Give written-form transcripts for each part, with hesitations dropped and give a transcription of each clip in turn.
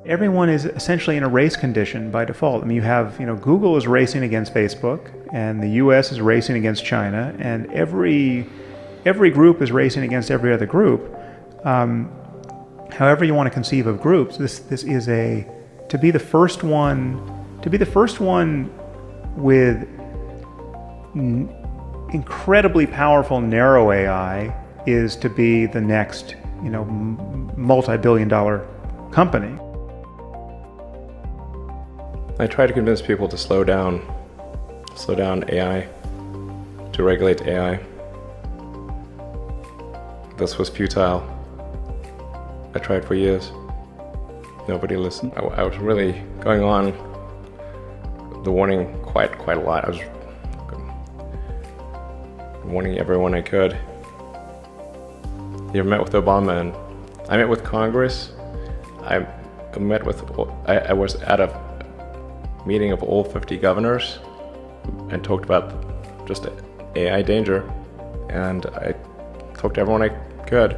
everyone is essentially in a race condition by default. I mean, you have, Google is racing against Facebook, and the U.S. is racing against China, and every group is racing against every other group. However you want to conceive of groups, this is to be the first one with incredibly powerful narrow AI is to be the next, multi-billion-dollar company. I try to convince people to slow down AI, to regulate AI. This was futile. I tried for years. Nobody listened. I was really going on the warning quite a lot. I was warning everyone I could. You met with Obama, and I met with Congress. I was at a meeting of all 50 governors and talked about just AI danger, and I talked to everyone I could.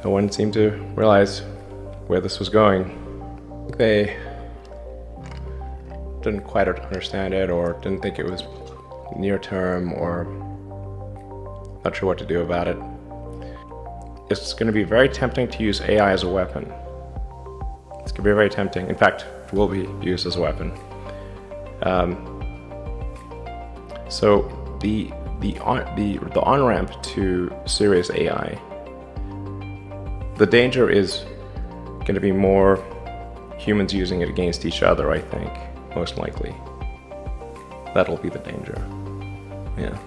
No one seemed to realize where this was going. They didn't quite understand it, or didn't think it was near term, or not sure what to do about it. It's going to be very tempting to use AI as a weapon. It's going to be very tempting. In fact, it will be used as a weapon. So the on-ramp to serious AI, the danger is going to be more humans using it against each other, I think, most likely. That'll be the danger. Yeah.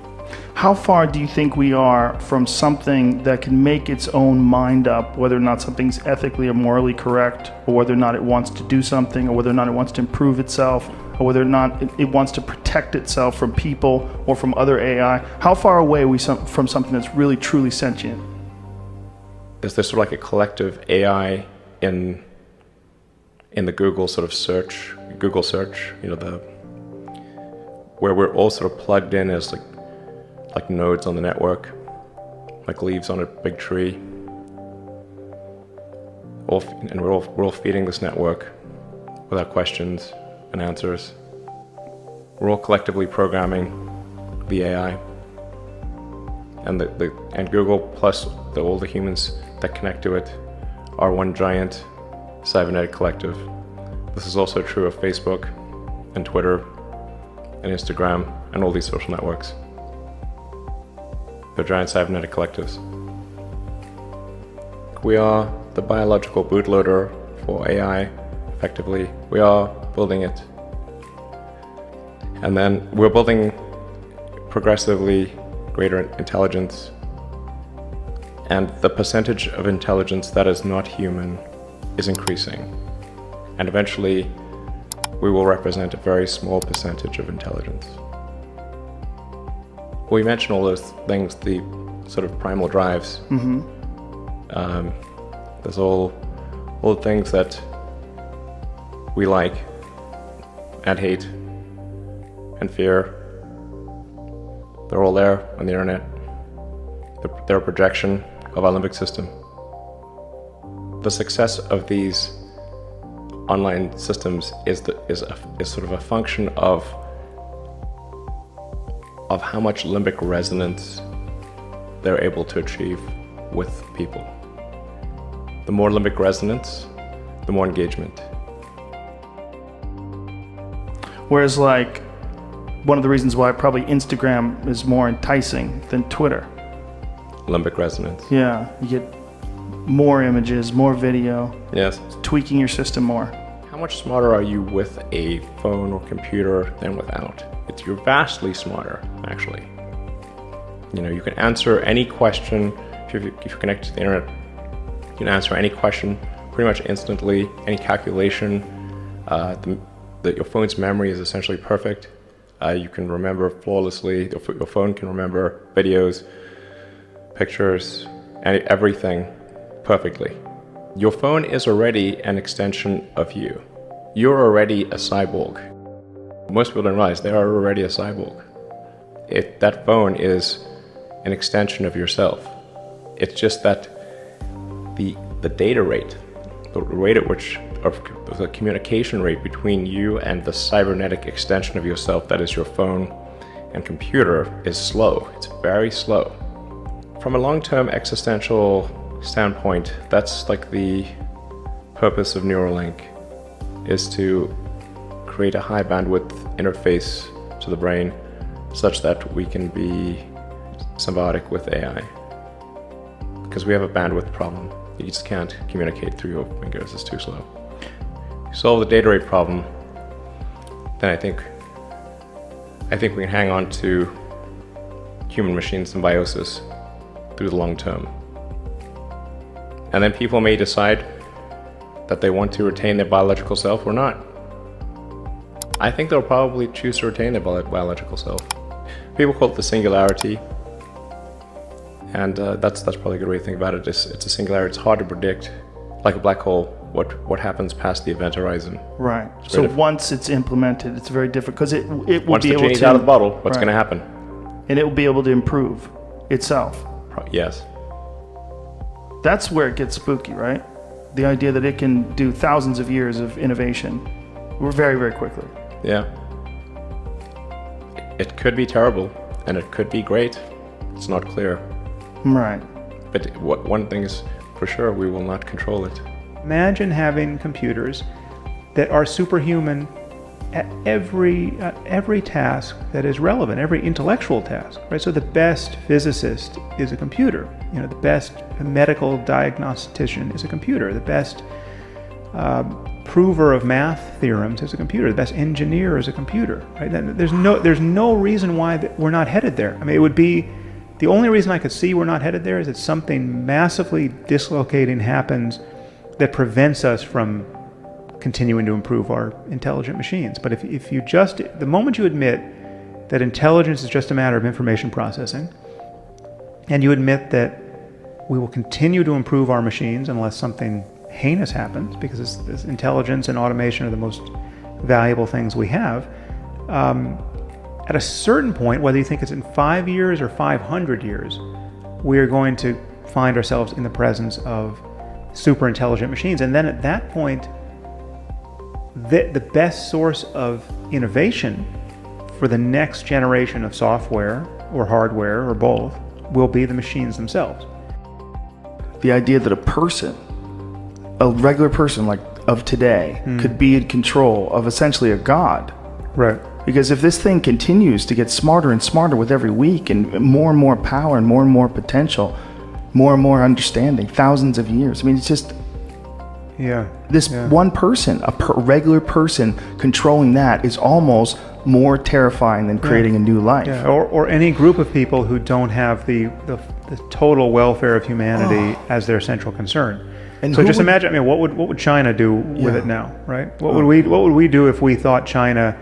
How far do you think we are from something that can make its own mind up, whether or not something's ethically or morally correct, or whether or not it wants to do something, or whether or not it wants to improve itself, or whether or not it wants to protect itself from people or from other AI? How far away are we from something that's really, truly sentient? Is there sort of like a collective AI in the Google sort of search, where we're all sort of plugged in as like nodes on the network, like leaves on a big tree. And we're all feeding this network without questions and answers. We're all collectively programming the AI, and and Google plus all the humans that connect to it are one giant cybernetic collective. This is also true of Facebook and Twitter and Instagram and all these social networks. They're giant cybernetic collectives. We are the biological bootloader for AI, effectively. We are building it. And then we're building progressively greater intelligence. And the percentage of intelligence that is not human is increasing. And eventually, we will represent a very small percentage of intelligence. We mentioned all those things, the sort of primal drives. Mm-hmm. There's all the things that we like and hate and fear. They're all there on the internet. They're a projection of our limbic system. The success of these online systems is sort of a function of how much limbic resonance they're able to achieve with people. The more limbic resonance, the more engagement. Whereas one of the reasons why probably Instagram is more enticing than Twitter. Limbic resonance. Yeah, you get more images, more video. Yes. It's tweaking your system more. How much smarter are you with a phone or computer than without? You're vastly smarter, actually. You can answer any question. If you're connected to the internet, you can answer any question pretty much instantly. Any calculation. Your phone's memory is essentially perfect. You can remember flawlessly. Your phone can remember videos, pictures, and everything perfectly. Your phone is already an extension of you. You're already a cyborg. Most people don't realize they are already a cyborg. That phone is an extension of yourself. It's just that the the data rate, the rate at which, of the communication rate between you and the cybernetic extension of yourself that is your phone and computer is slow. It's very slow. From a long-term existential standpoint, that's like the purpose of Neuralink, is to create a high bandwidth interface to the brain such that we can be symbiotic with AI. Because we have a bandwidth problem. You just can't communicate through your fingers, it's too slow. You solve the data rate problem, then I think we can hang on to human-machine symbiosis through the long term. And then people may decide that they want to retain their biological self or not. I think they'll probably choose to retain their biological self. People call it the singularity, and that's probably a good way to think about it. It's a singularity. It's hard to predict, like a black hole, what happens past the event horizon. Right. So once it's implemented, it's very different because it will be able to. Once the genie's out of the bottle, what's going to happen? And it will be able to improve itself. Yes. That's where it gets spooky, right? The idea that it can do thousands of years of innovation very, very quickly. Yeah. It could be terrible, and it could be great. It's not clear. Right. But one thing is for sure, we will not control it. Imagine having computers that are superhuman at every task that is relevant, every intellectual task, right? So the best physicist is a computer. The best medical diagnostician is a computer. The best prover of math theorems is a computer. The best engineer is a computer, right? There's no reason why we're not headed there. I mean, it would be the only reason I could see we're not headed there is that something massively dislocating happens that prevents us from continuing to improve our intelligent machines. But if you just, the moment you admit that intelligence is just a matter of information processing, and you admit that we will continue to improve our machines unless something heinous happens, because this intelligence and automation are the most valuable things we have, at a certain point, whether you think it's in 5 years or 500 years, we are going to find ourselves in the presence of super intelligent machines. And then at that point, the best source of innovation for the next generation of software or hardware or both will be the machines themselves. The idea that a regular person like of today could be in control of essentially a god. Right. Because if this thing continues to get smarter and smarter with every week, and more power and more potential, more and more understanding, thousands of years. I mean, it's just one person, regular person controlling that is almost more terrifying than creating a new life. Yeah. Or any group of people who don't have the total welfare of humanity as their central concern. And so just imagine, I mean, what would China do with it now, right? What would we do if we thought China,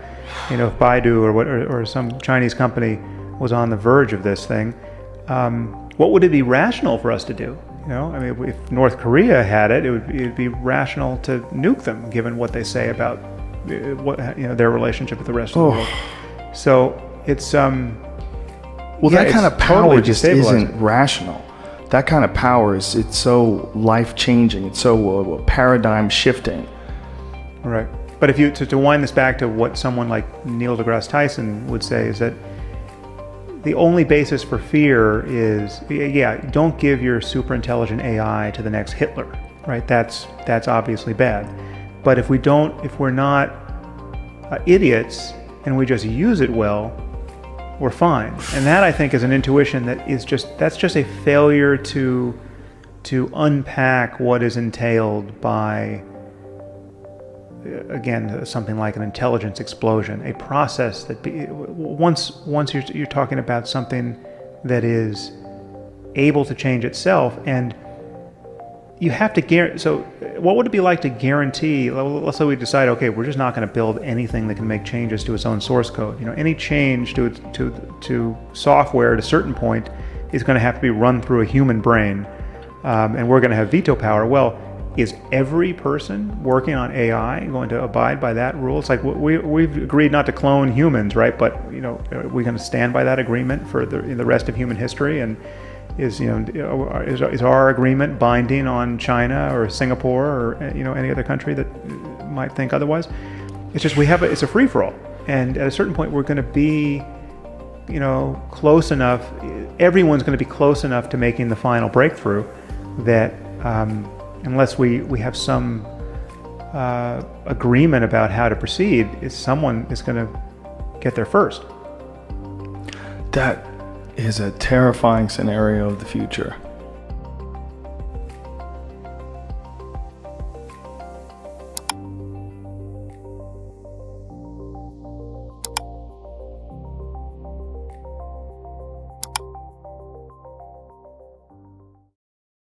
if Baidu or some Chinese company was on the verge of this thing? What would it be rational for us to do? I mean, if North Korea had it, it'd be rational to nuke them, given what they say about their relationship with the rest of the world. So it's that kind of power totally just isn't rational. That kind of power it's so life-changing. It's so paradigm shifting. Right. But if you to wind this back to what someone like Neil deGrasse Tyson would say is that the only basis for fear is, don't give your super intelligent AI to the next Hitler, right? That's obviously bad. But if we're not idiots and we just use it well, we're fine. And that, I think, is an intuition that's just a failure to unpack what is entailed by, again, something like an intelligence explosion, a process that once you're talking about something that is able to change itself, and you have to guarantee. So what would it be like to guarantee, let's say we decide, okay, we're just not going to build anything that can make changes to its own source code. Any change to software at a certain point is going to have to be run through a human brain, and we're going to have veto power. Well, is every person working on AI going to abide by that rule? It's like we've agreed not to clone humans, right? But are we going to stand by that agreement for the rest of human history? And Is our agreement binding on China or Singapore or any other country that might think otherwise? It's just it's a free for all, and at a certain point we're going to be close enough. Everyone's going to be close enough to making the final breakthrough that unless we have some agreement about how to proceed, someone is going to get there first. That is a terrifying scenario of the future.